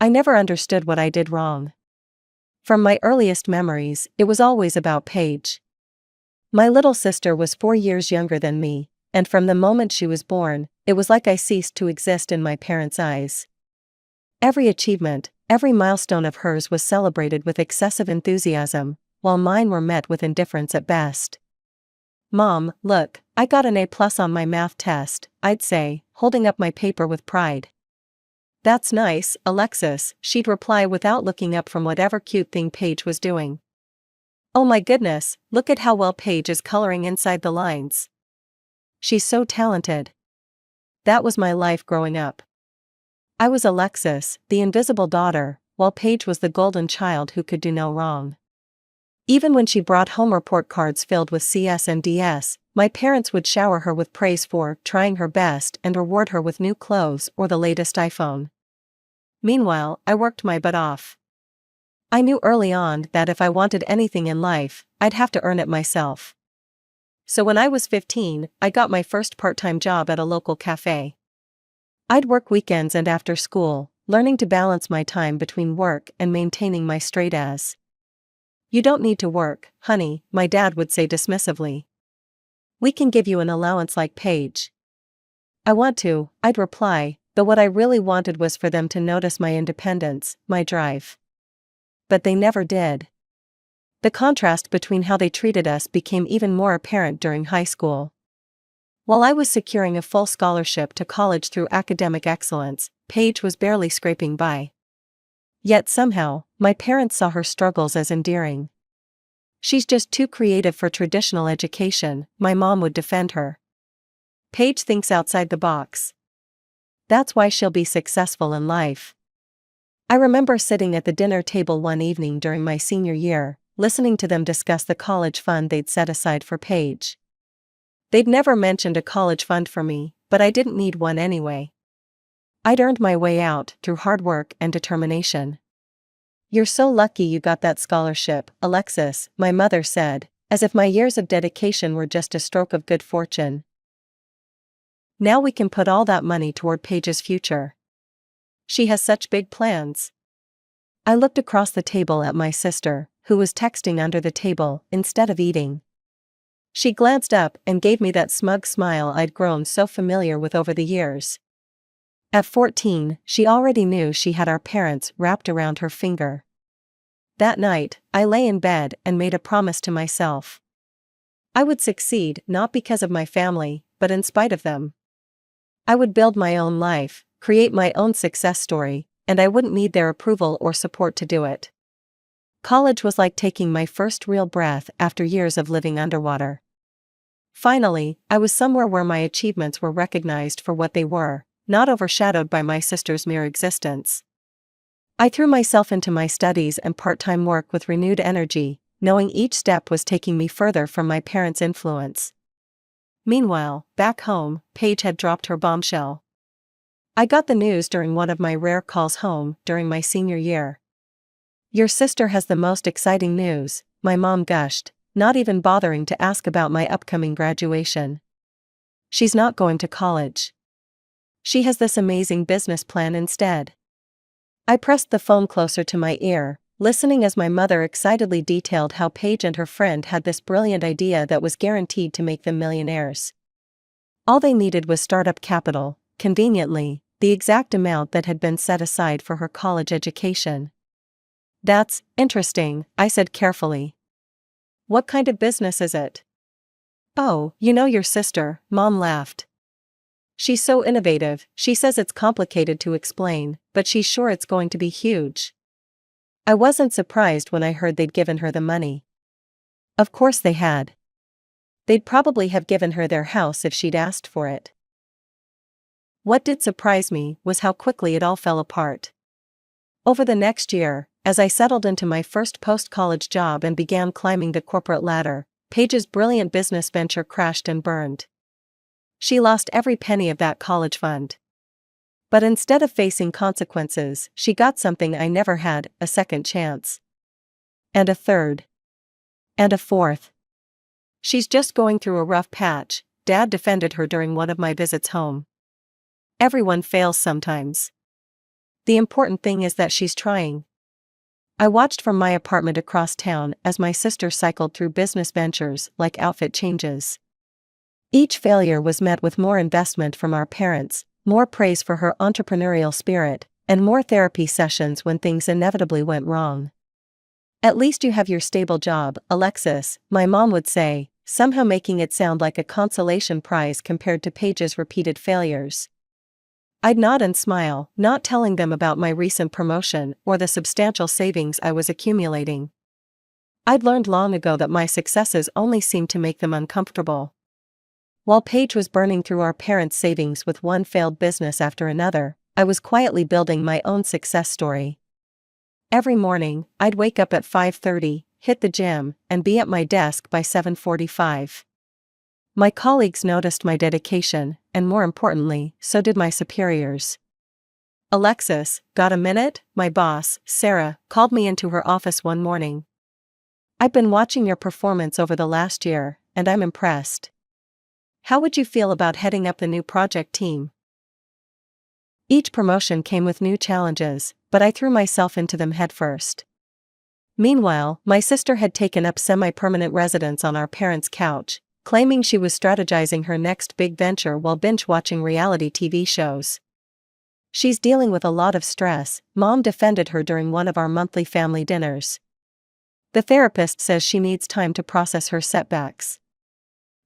I never understood what I did wrong. From my earliest memories, it was always about Paige. My little sister was 4 years younger than me, and from the moment she was born, it was like I ceased to exist in my parents' eyes. Every achievement, every milestone of hers was celebrated with excessive enthusiasm, while mine were met with indifference at best. "Mom, look, I got an A+ on my math test," I'd say, holding up my paper with pride. "That's nice, Alexis," she'd reply without looking up from whatever cute thing Paige was doing. "Oh my goodness, look at how well Paige is coloring inside the lines. She's so talented." That was my life growing up. I was Alexis, the invisible daughter, while Paige was the golden child who could do no wrong. Even when she brought home report cards filled with CS and DS, my parents would shower her with praise for trying her best and reward her with new clothes or the latest iPhone. Meanwhile, I worked my butt off. I knew early on that if I wanted anything in life, I'd have to earn it myself. So when I was 15, I got my first part-time job at a local cafe. I'd work weekends and after school, learning to balance my time between work and maintaining my straight A's. "You don't need to work, honey," my dad would say dismissively. "We can give you an allowance like Paige." "I want to," I'd reply, but what I really wanted was for them to notice my independence, my drive. But they never did. The contrast between how they treated us became even more apparent during high school. While I was securing a full scholarship to college through academic excellence, Paige was barely scraping by. Yet somehow, my parents saw her struggles as endearing. "She's just too creative for traditional education," my mom would defend her. "Paige thinks outside the box. That's why she'll be successful in life." I remember sitting at the dinner table one evening during my senior year, listening to them discuss the college fund they'd set aside for Paige. They'd never mentioned a college fund for me, but I didn't need one anyway. I'd earned my way out through hard work and determination. "You're so lucky you got that scholarship, Alexis," my mother said, as if my years of dedication were just a stroke of good fortune. "Now we can put all that money toward Paige's future. She has such big plans." I looked across the table at my sister, who was texting under the table instead of eating. She glanced up and gave me that smug smile I'd grown so familiar with over the years. At 14, she already knew she had our parents wrapped around her finger. That night, I lay in bed and made a promise to myself. I would succeed not because of my family, but in spite of them. I would build my own life, create my own success story, and I wouldn't need their approval or support to do it. College was like taking my first real breath after years of living underwater. Finally, I was somewhere where my achievements were recognized for what they were, not overshadowed by my sister's mere existence. I threw myself into my studies and part-time work with renewed energy, knowing each step was taking me further from my parents' influence. Meanwhile, back home, Paige had dropped her bombshell. I got the news during one of my rare calls home during my senior year. "Your sister has the most exciting news," my mom gushed, not even bothering to ask about my upcoming graduation. "She's not going to college. She has this amazing business plan instead." I pressed the phone closer to my ear, listening as my mother excitedly detailed how Paige and her friend had this brilliant idea that was guaranteed to make them millionaires. All they needed was startup capital, conveniently, the exact amount that had been set aside for her college education. "That's interesting," I said carefully. "What kind of business is it?" "Oh, you know your sister," Mom laughed. "She's so innovative, she says it's complicated to explain, but she's sure it's going to be huge." I wasn't surprised when I heard they'd given her the money. Of course they had. They'd probably have given her their house if she'd asked for it. What did surprise me was how quickly it all fell apart. Over the next year, as I settled into my first post-college job and began climbing the corporate ladder, Paige's brilliant business venture crashed and burned. She lost every penny of that college fund. But instead of facing consequences, she got something I never had: a second chance. And a third. And a fourth. "She's just going through a rough patch," Dad defended her during one of my visits home. "Everyone fails sometimes. The important thing is that she's trying. I watched from my apartment across town as my sister cycled through business ventures like outfit changes. Each failure was met with more investment from our parents, more praise for her entrepreneurial spirit, and more therapy sessions when things inevitably went wrong. "At least you have your stable job, Alexis," my mom would say, somehow making it sound like a consolation prize compared to Paige's repeated failures. I'd nod and smile, not telling them about my recent promotion or the substantial savings I was accumulating. I'd learned long ago that my successes only seemed to make them uncomfortable. While Paige was burning through our parents' savings with one failed business after another, I was quietly building my own success story. Every morning, I'd wake up at 5:30, hit the gym, and be at my desk by 7:45. My colleagues noticed my dedication, and more importantly, so did my superiors. "Alexis, got a minute?" My boss, Sarah, called me into her office one morning. "I've been watching your performance over the last year, and I'm impressed. How would you feel about heading up the new project team?" Each promotion came with new challenges, but I threw myself into them headfirst. Meanwhile, my sister had taken up semi-permanent residence on our parents' couch, claiming she was strategizing her next big venture while binge-watching reality TV shows. "She's dealing with a lot of stress," Mom defended her during one of our monthly family dinners. "The therapist says she needs time to process her setbacks."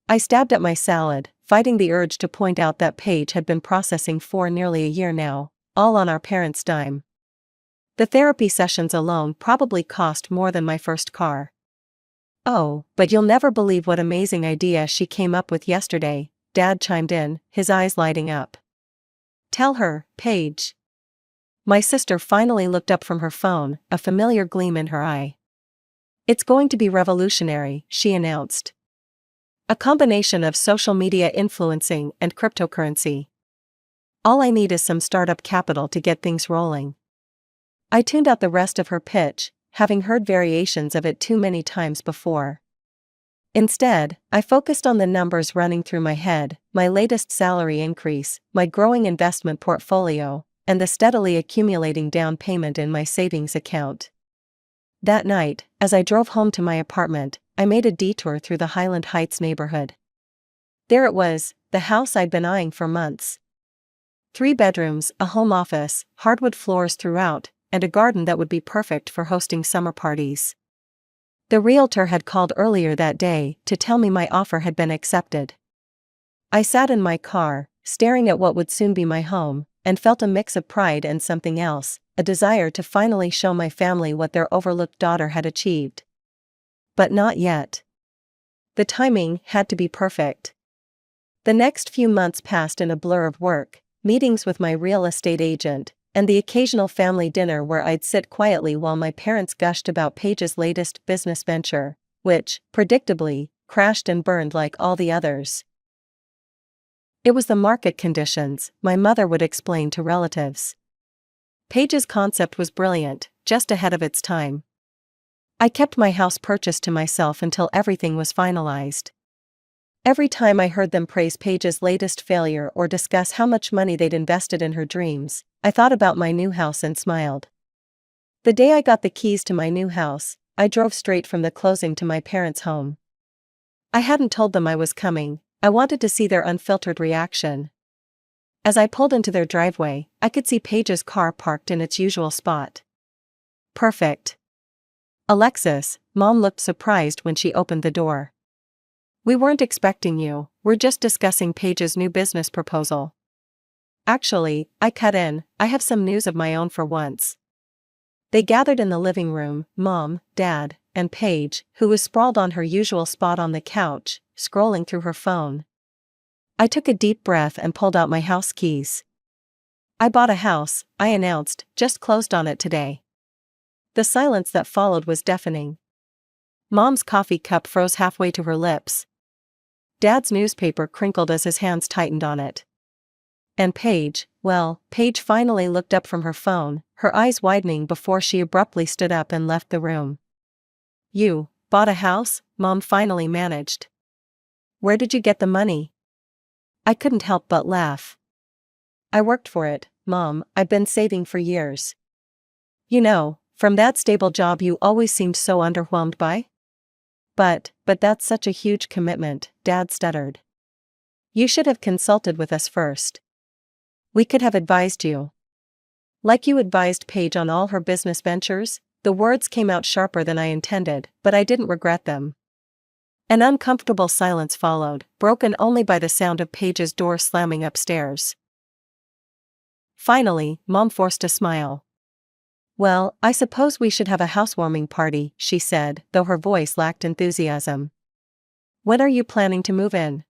I stabbed at my salad, fighting the urge to point out that Paige had been processing for nearly a year now, all on our parents' dime. The therapy sessions alone probably cost more than my first car. "Oh, but you'll never believe what amazing idea she came up with yesterday," Dad chimed in, his eyes lighting up. "Tell her, Paige." My sister finally looked up from her phone, a familiar gleam in her eye. "It's going to be revolutionary," she announced. "A combination of social media influencing and cryptocurrency. All I need is some startup capital to get things rolling." I tuned out the rest of her pitch, having heard variations of it too many times before. Instead, I focused on the numbers running through my head, my latest salary increase, my growing investment portfolio, and the steadily accumulating down payment in my savings account. That night, as I drove home to my apartment, I made a detour through the Highland Heights neighborhood. There it was, the house I'd been eyeing for months. 3 bedrooms, a home office, hardwood floors throughout, and a garden that would be perfect for hosting summer parties. The realtor had called earlier that day to tell me my offer had been accepted. I sat in my car, staring at what would soon be my home, and felt a mix of pride and something else, a desire to finally show my family what their overlooked daughter had achieved. But not yet. The timing had to be perfect. The next few months passed in a blur of work, meetings with my real estate agent, and the occasional family dinner where I'd sit quietly while my parents gushed about Paige's latest business venture, which, predictably, crashed and burned like all the others. It was the market conditions, my mother would explain to relatives. Paige's concept was brilliant, just ahead of its time. I kept my house purchase to myself until everything was finalized. Every time I heard them praise Paige's latest failure or discuss how much money they'd invested in her dreams, I thought about my new house and smiled. The day I got the keys to my new house, I drove straight from the closing to my parents' home. I hadn't told them I was coming, I wanted to see their unfiltered reaction. As I pulled into their driveway, I could see Paige's car parked in its usual spot. "Perfect. Alexis," Mom looked surprised when she opened the door. "We weren't expecting you, we're just discussing Paige's new business proposal." "Actually," I cut in, "I have some news of my own for once." They gathered in the living room, Mom, Dad, and Paige, who was sprawled on her usual spot on the couch, scrolling through her phone. I took a deep breath and pulled out my house keys. "I bought a house," I announced, "just closed on it today." The silence that followed was deafening. Mom's coffee cup froze halfway to her lips. Dad's newspaper crinkled as his hands tightened on it. And Paige, well, Paige finally looked up from her phone, her eyes widening before she abruptly stood up and left the room. "You bought a house?" Mom finally managed. "Where did you get the money?" I couldn't help but laugh. "I worked for it," Mom, I've been saving for years. You know, from that stable job you always seemed so underwhelmed by? But that's such a huge commitment, Dad stuttered. You should have consulted with us first. We could have advised you. Like you advised Paige on all her business ventures? The words came out sharper than I intended, but I didn't regret them. An uncomfortable silence followed, broken only by the sound of Paige's door slamming upstairs. Finally, Mom forced a smile. Well, I suppose we should have a housewarming party, she said, though her voice lacked enthusiasm. When are you planning to move in?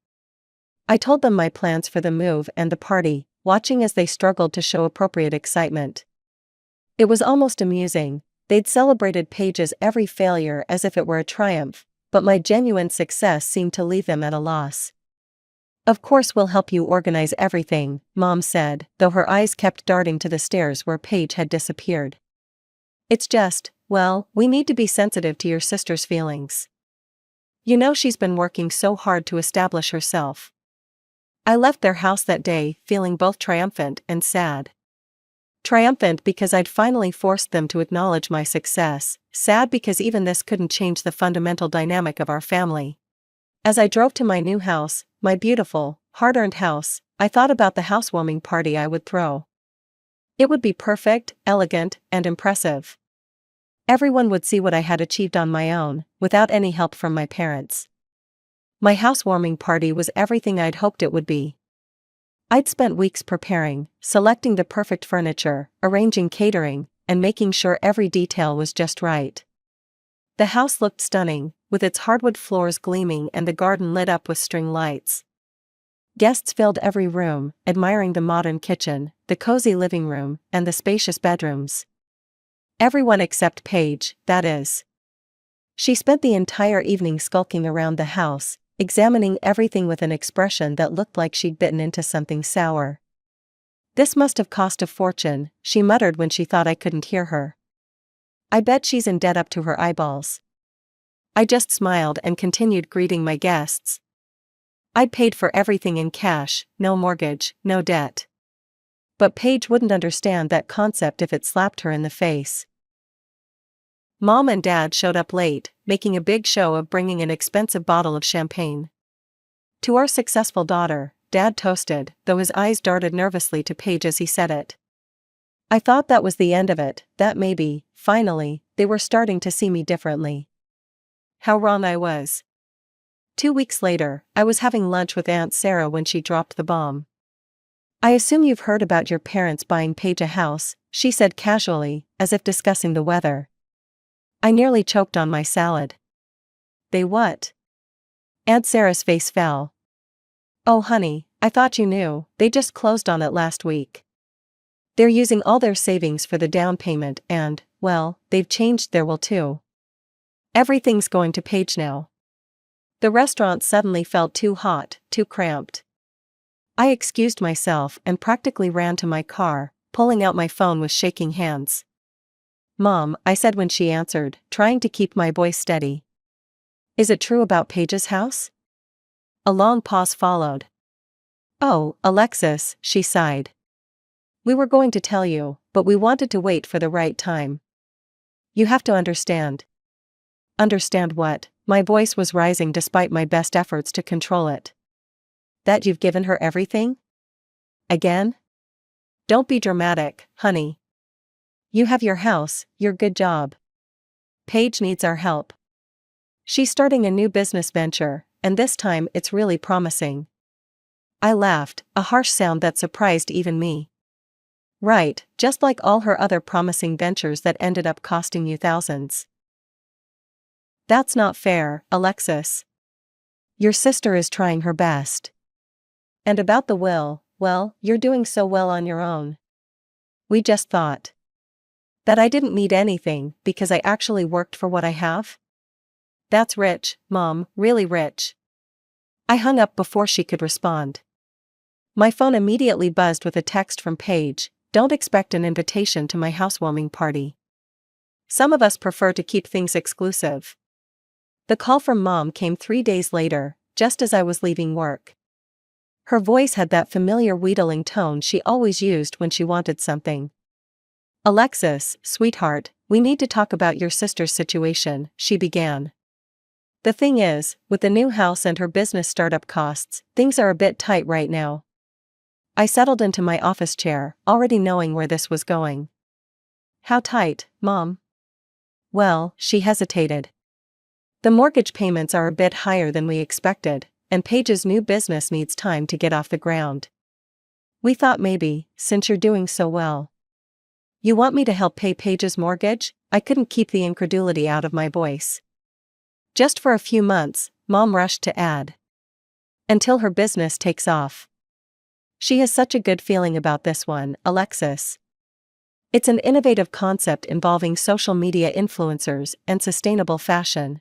I told them my plans for the move and the party, watching as they struggled to show appropriate excitement. It was almost amusing. They'd celebrated Paige's every failure as if it were a triumph, but my genuine success seemed to leave them at a loss. Of course we'll help you organize everything, Mom said, though her eyes kept darting to the stairs where Paige had disappeared. It's just, well, we need to be sensitive to your sister's feelings. You know she's been working so hard to establish herself. I left their house that day, feeling both triumphant and sad. Triumphant because I'd finally forced them to acknowledge my success, sad because even this couldn't change the fundamental dynamic of our family. As I drove to my new house, my beautiful, hard-earned house, I thought about the housewarming party I would throw. It would be perfect, elegant, and impressive. Everyone would see what I had achieved on my own, without any help from my parents. My housewarming party was everything I'd hoped it would be. I'd spent weeks preparing, selecting the perfect furniture, arranging catering, and making sure every detail was just right. The house looked stunning, with its hardwood floors gleaming and the garden lit up with string lights. Guests filled every room, admiring the modern kitchen, the cozy living room, and the spacious bedrooms. Everyone except Paige, that is. She spent the entire evening skulking around the house, examining everything with an expression that looked like she'd bitten into something sour. This must have cost a fortune, she muttered when she thought I couldn't hear her. I bet she's in debt up to her eyeballs. I just smiled and continued greeting my guests. I'd paid for everything in cash, no mortgage, no debt. But Paige wouldn't understand that concept if it slapped her in the face. Mom and Dad showed up late, making a big show of bringing an expensive bottle of champagne. To our successful daughter, Dad toasted, though his eyes darted nervously to Paige as he said it. I thought that was the end of it, that maybe, finally, they were starting to see me differently. How wrong I was. 2 weeks later, I was having lunch with Aunt Sarah when she dropped the bomb. I assume you've heard about your parents buying Paige a house, she said casually, as if discussing the weather. I nearly choked on my salad. They what? Aunt Sarah's face fell. Oh honey, I thought you knew, they just closed on it last week. They're using all their savings for the down payment and, well, they've changed their will too. Everything's going to Paige now. The restaurant suddenly felt too hot, too cramped. I excused myself and practically ran to my car, pulling out my phone with shaking hands. Mom, I said when she answered, trying to keep my voice steady. Is it true about Paige's house? A long pause followed. Oh, Alexis, she sighed. We were going to tell you, but we wanted to wait for the right time. You have to understand. Understand what? My voice was rising despite my best efforts to control it. That you've given her everything? Again? Don't be dramatic, honey. You have your house, your good job. Paige needs our help. She's starting a new business venture, and this time it's really promising. I laughed, a harsh sound that surprised even me. Right, just like all her other promising ventures that ended up costing you thousands. That's not fair, Alexis. Your sister is trying her best. And about the will, well, you're doing so well on your own. We just thought that I didn't need anything because I actually worked for what I have? That's rich, Mom, really rich. I hung up before she could respond. My phone immediately buzzed with a text from Paige. Don't expect an invitation to my housewarming party. Some of us prefer to keep things exclusive. The call from Mom came 3 days later, just as I was leaving work. Her voice had that familiar wheedling tone she always used when she wanted something. "Alexis, sweetheart, we need to talk about your sister's situation," she began. "The thing is, with the new house and her business startup costs, things are a bit tight right now." I settled into my office chair, already knowing where this was going. "How tight, Mom?" "Well," she hesitated. "The mortgage payments are a bit higher than we expected, and Paige's new business needs time to get off the ground. We thought maybe, since you're doing so well." "You want me to help pay Paige's mortgage?" I couldn't keep the incredulity out of my voice. "Just for a few months," Mom rushed to add. "Until her business takes off. She has such a good feeling about this one, Alexis. It's an innovative concept involving social media influencers and sustainable fashion."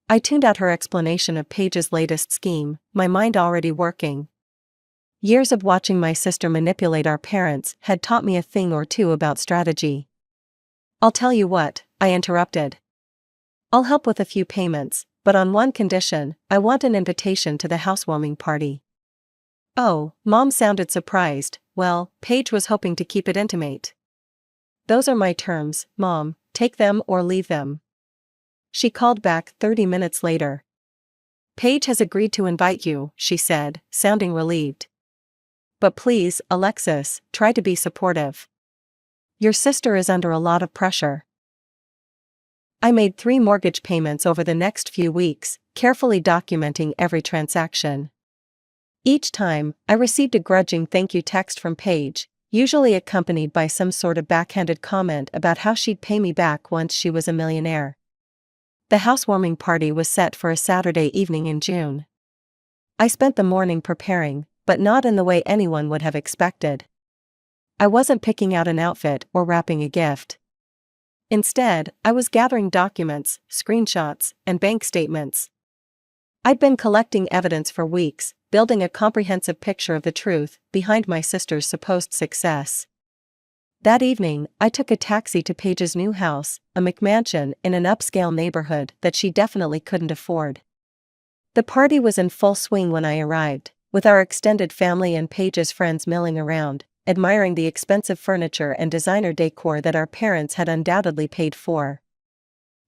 I tuned out her explanation of Paige's latest scheme, my mind already working. Years of watching my sister manipulate our parents had taught me a thing or two about strategy. "I'll tell you what," I interrupted. "I'll help with a few payments, but on one condition: I want an invitation to the housewarming party." "Oh," Mom sounded surprised. "Well, Paige was hoping to keep it intimate." "Those are my terms, Mom, take them or leave them." She called back 30 minutes later. "Paige has agreed to invite you," she said, sounding relieved. "But please, Alexis, try to be supportive. Your sister is under a lot of pressure." I made 3 mortgage payments over the next few weeks, carefully documenting every transaction. Each time, I received a grudging thank you text from Paige, usually accompanied by some sort of backhanded comment about how she'd pay me back once she was a millionaire. The housewarming party was set for a Saturday evening in June. I spent the morning preparing, but not in the way anyone would have expected. I wasn't picking out an outfit or wrapping a gift. Instead, I was gathering documents, screenshots, and bank statements. I'd been collecting evidence for weeks, building a comprehensive picture of the truth behind my sister's supposed success. That evening, I took a taxi to Paige's new house, a McMansion in an upscale neighborhood that she definitely couldn't afford. The party was in full swing when I arrived, with our extended family and Paige's friends milling around, admiring the expensive furniture and designer decor that our parents had undoubtedly paid for.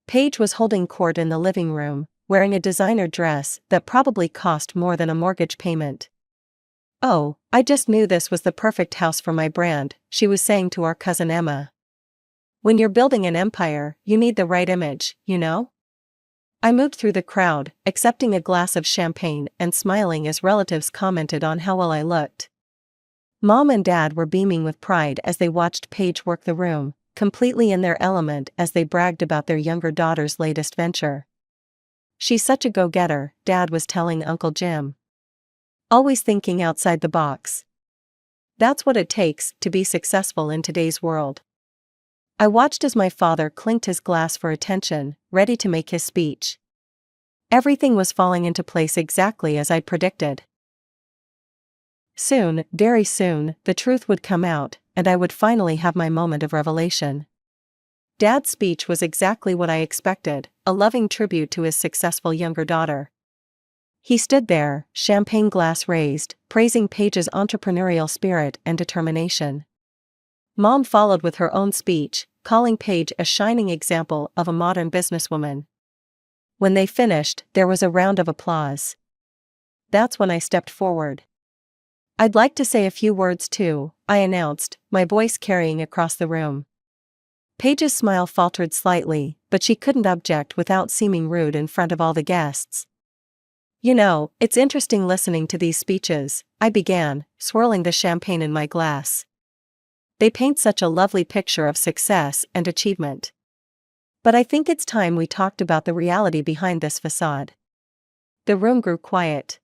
Paige was holding court in the living room, wearing a designer dress that probably cost more than a mortgage payment. "Oh, I just knew this was the perfect house for my brand," she was saying to our cousin Emma. "When you're building an empire, you need the right image, you know?" I moved through the crowd, accepting a glass of champagne and smiling as relatives commented on how well I looked. Mom and Dad were beaming with pride as they watched Paige work the room, completely in their element as they bragged about their younger daughter's latest venture. "She's such a go-getter," Dad was telling Uncle Jim. "Always thinking outside the box. That's what it takes to be successful in today's world." I watched as my father clinked his glass for attention, ready to make his speech. Everything was falling into place exactly as I'd predicted. Soon, very soon, the truth would come out, and I would finally have my moment of revelation. Dad's speech was exactly what I expected, a loving tribute to his successful younger daughter. He stood there, champagne glass raised, praising Paige's entrepreneurial spirit and determination. Mom followed with her own speech, calling Paige a shining example of a modern businesswoman. When they finished, there was a round of applause. That's when I stepped forward. "I'd like to say a few words too," I announced, my voice carrying across the room. Paige's smile faltered slightly, but she couldn't object without seeming rude in front of all the guests. "You know, it's interesting listening to these speeches," I began, swirling the champagne in my glass. "They paint such a lovely picture of success and achievement. But I think it's time we talked about the reality behind this facade." The room grew quiet.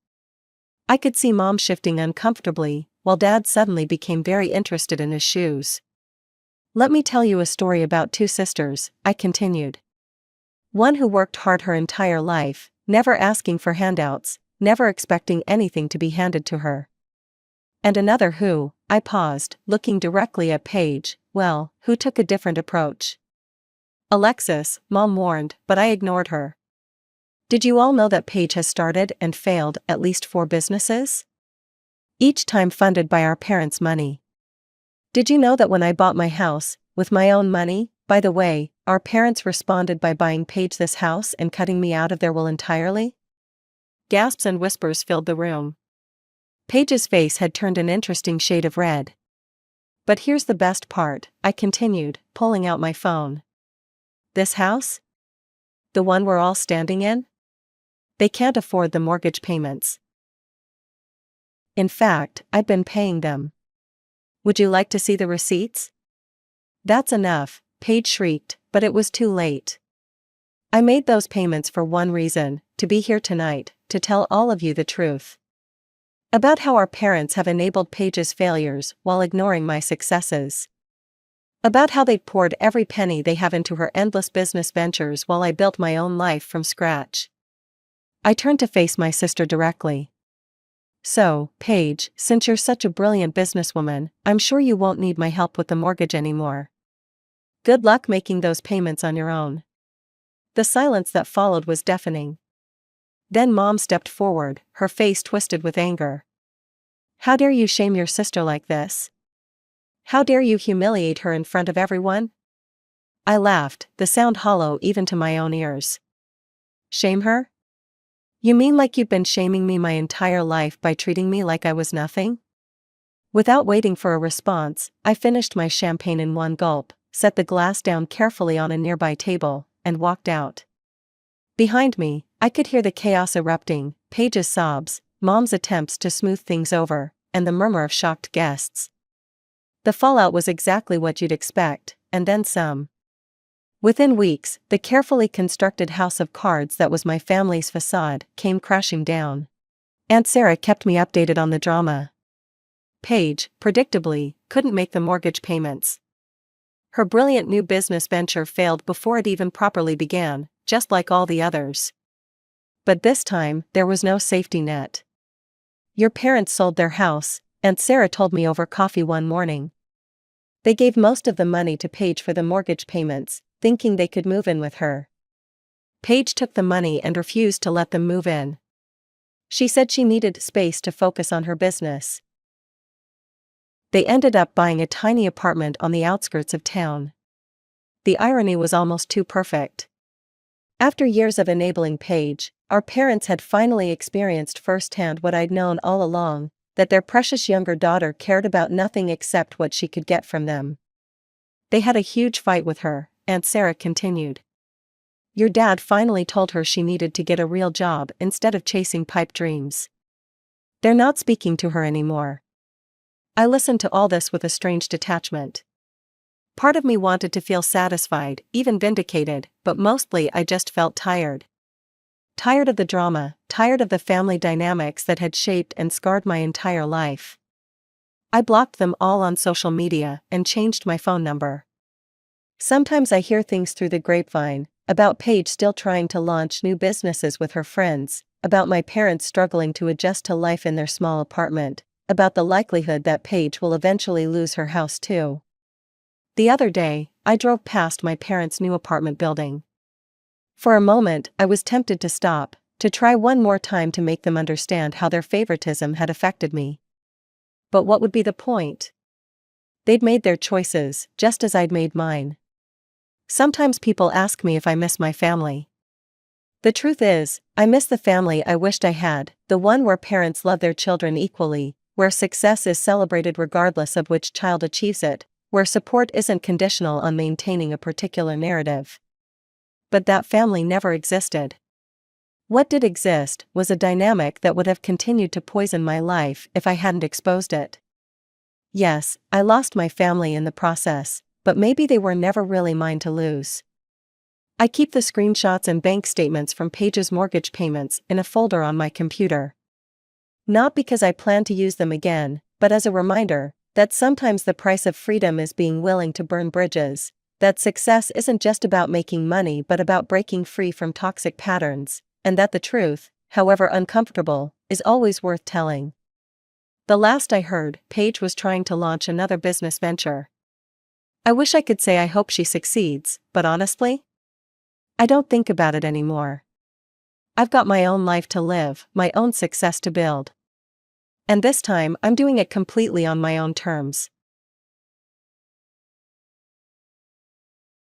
I could see Mom shifting uncomfortably, while Dad suddenly became very interested in his shoes. "Let me tell you a story about 2 sisters," I continued. "One who worked hard her entire life, never asking for handouts, never expecting anything to be handed to her. And another who," I paused, looking directly at Paige, "well, who took a different approach." "Alexis," Mom warned, but I ignored her. "Did you all know that Paige has started and failed at least 4 businesses? each time funded by our parents' money. Did you know that when I bought my house, with my own money, by the way, our parents responded by buying Paige this house and cutting me out of their will entirely? Gasps and whispers filled the room. Paige's face had turned an interesting shade of red. But here's the best part, I continued, pulling out my phone. This house? The one we're all standing in? They can't afford the mortgage payments. In fact, I'd been paying them. Would you like to see the receipts? That's enough, Paige shrieked, but it was too late. I made those payments for one reason, to be here tonight, to tell all of you the truth. About how our parents have enabled Paige's failures while ignoring my successes. About how they've poured every penny they have into her endless business ventures while I built my own life from scratch. I turned to face my sister directly. So, Paige, since you're such a brilliant businesswoman, I'm sure you won't need my help with the mortgage anymore. Good luck making those payments on your own. The silence that followed was deafening. Then Mom stepped forward, her face twisted with anger. How dare you shame your sister like this? How dare you humiliate her in front of everyone? I laughed, the sound hollow even to my own ears. Shame her? You mean like you've been shaming me my entire life by treating me like I was nothing? Without waiting for a response, I finished my champagne in one gulp, set the glass down carefully on a nearby table, and walked out. Behind me, I could hear the chaos erupting, Paige's sobs, Mom's attempts to smooth things over, and the murmur of shocked guests. The fallout was exactly what you'd expect, and then some. Within weeks, the carefully constructed house of cards that was my family's facade came crashing down. Aunt Sarah kept me updated on the drama. Paige, predictably, couldn't make the mortgage payments. Her brilliant new business venture failed before it even properly began, just like all the others. But this time, there was no safety net. Your parents sold their house, Aunt Sarah told me over coffee one morning. They gave most of the money to Paige for the mortgage payments, thinking they could move in with her. Paige took the money and refused to let them move in. She said she needed space to focus on her business. They ended up buying a tiny apartment on the outskirts of town. The irony was almost too perfect. After years of enabling Paige, our parents had finally experienced firsthand what I'd known all along, that their precious younger daughter cared about nothing except what she could get from them. They had a huge fight with her, Aunt Sarah continued. Your dad finally told her she needed to get a real job instead of chasing pipe dreams. They're not speaking to her anymore. I listened to all this with a strange detachment. Part of me wanted to feel satisfied, even vindicated, but mostly I just felt tired. Tired of the drama, tired of the family dynamics that had shaped and scarred my entire life. I blocked them all on social media and changed my phone number. Sometimes I hear things through the grapevine, about Paige still trying to launch new businesses with her friends, about my parents struggling to adjust to life in their small apartment, about the likelihood that Paige will eventually lose her house too. The other day, I drove past my parents' new apartment building. For a moment, I was tempted to stop, to try one more time to make them understand how their favoritism had affected me. But what would be the point? They'd made their choices, just as I'd made mine. Sometimes people ask me if I miss my family. The truth is, I miss the family I wished I had, the one where parents love their children equally, where success is celebrated regardless of which child achieves it, where support isn't conditional on maintaining a particular narrative. But that family never existed. What did exist was a dynamic that would have continued to poison my life if I hadn't exposed it. Yes, I lost my family in the process, but maybe they were never really mine to lose. I keep the screenshots and bank statements from Paige's mortgage payments in a folder on my computer. Not because I plan to use them again, but as a reminder that sometimes the price of freedom is being willing to burn bridges, that success isn't just about making money but about breaking free from toxic patterns, and that the truth, however uncomfortable, is always worth telling. The last I heard, Paige was trying to launch another business venture. I wish I could say I hope she succeeds, but honestly, I don't think about it anymore. I've got my own life to live, my own success to build. And this time I'm doing it completely on my own terms.